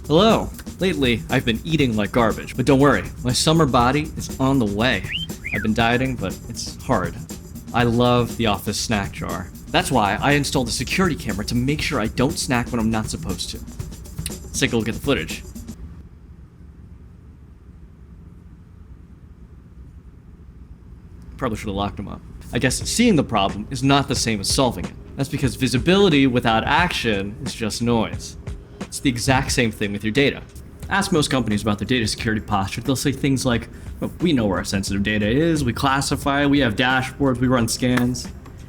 Hello. Lately, I've been eating like garbage, but don't worry, my summer body is on the way. I've been dieting, but it's hard. I love the office snack jar. That's why I installed a security camera to make sure I don't snack when I'm not supposed to. Let's take a look at the footage. Probably should have locked them up. I guess seeing the problem is not the same as solving it. That's because visibility without action is just noise. It's the exact same thing with your data. Ask most companies about their data security posture. They'll say things like, well, we know where our sensitive data is, we classify, we have dashboards, we run scans.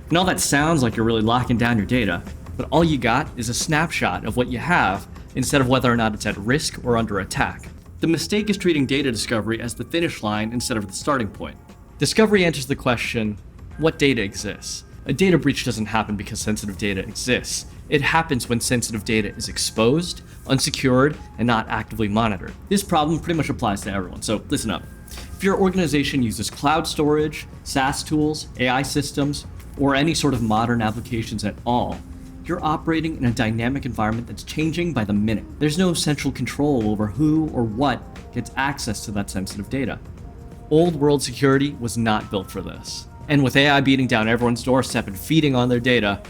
And all that sounds like you're really locking down your data, but all you got is a snapshot of what you have instead of whether or not it's at risk or under attack. The mistake is treating data discovery as the finish line instead of the starting point. Discovery answers the question, what data exists? A data breach doesn't happen because sensitive data exists. It happens when sensitive data is exposed, unsecured, and not actively monitored. This problem pretty much applies to everyone, so listen up. If your organization uses cloud storage, SaaS tools, AI systems, or any sort of modern applications at all, you're operating in a dynamic environment that's changing by the minute. There's no central control over who or what gets access to that sensitive data. Old world security was not built for this. And with AI beating down everyone's doorstep and feeding on their data,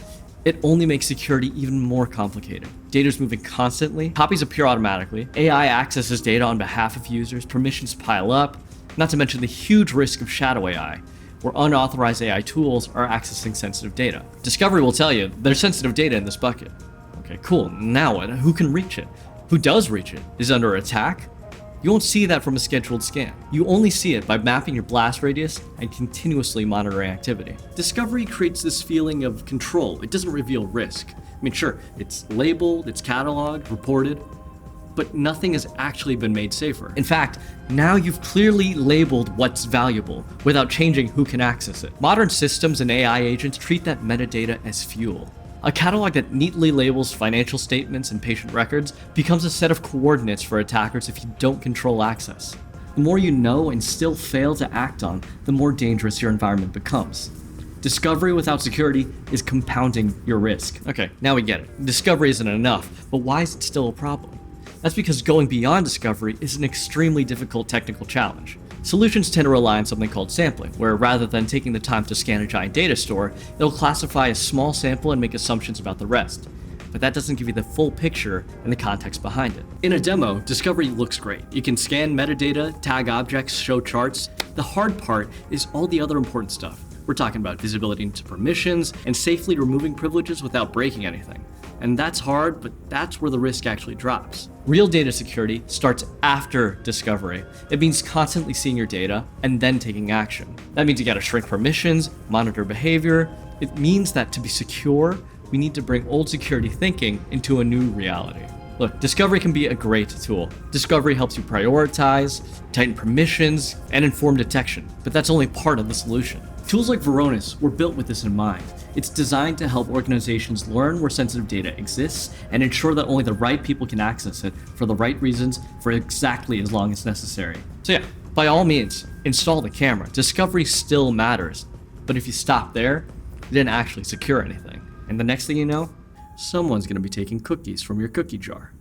it only makes security even more complicated. Data's moving constantly, copies appear automatically, AI accesses data on behalf of users, permissions pile up, not to mention the huge risk of shadow AI, where unauthorized AI tools are accessing sensitive data. Discovery will tell you there's sensitive data in this bucket. Okay, cool, now what? Who can reach it? Who does reach it? Is it under attack? You won't see that from a scheduled scan. You only see it by mapping your blast radius and continuously monitoring activity. Discovery creates this feeling of control. It doesn't reveal risk. I mean, sure, it's labeled, it's cataloged, reported, but nothing has actually been made safer. In fact, now you've clearly labeled what's valuable without changing who can access it. Modern systems and AI agents treat that metadata as fuel. A catalog that neatly labels financial statements and patient records becomes a set of coordinates for attackers if you don't control access. The more you know and still fail to act on, the more dangerous your environment becomes. Discovery without security is compounding your risk. Okay, now we get it. Discovery isn't enough, but why is it still a problem? That's because going beyond discovery is an extremely difficult technical challenge. Solutions tend to rely on something called sampling, where rather than taking the time to scan a giant data store, it'll classify a small sample and make assumptions about the rest. But that doesn't give you the full picture and the context behind it. In a demo, discovery looks great. You can scan metadata, tag objects, show charts. The hard part is all the other important stuff. We're talking about visibility into permissions and safely removing privileges without breaking anything. And that's hard, but that's where the risk actually drops. Real data security starts after discovery. It means constantly seeing your data and then taking action. That means you gotta shrink permissions, monitor behavior. It means that to be secure, we need to bring old security thinking into a new reality. Look, discovery can be a great tool. Discovery helps you prioritize, tighten permissions, and inform detection, but that's only part of the solution. Tools like Varonis were built with this in mind. It's designed to help organizations learn where sensitive data exists and ensure that only the right people can access it for the right reasons for exactly as long as necessary. So yeah, by all means, install the camera. Discovery still matters, but if you stop there, you didn't actually secure anything. And the next thing you know, someone's gonna be taking cookies from your cookie jar.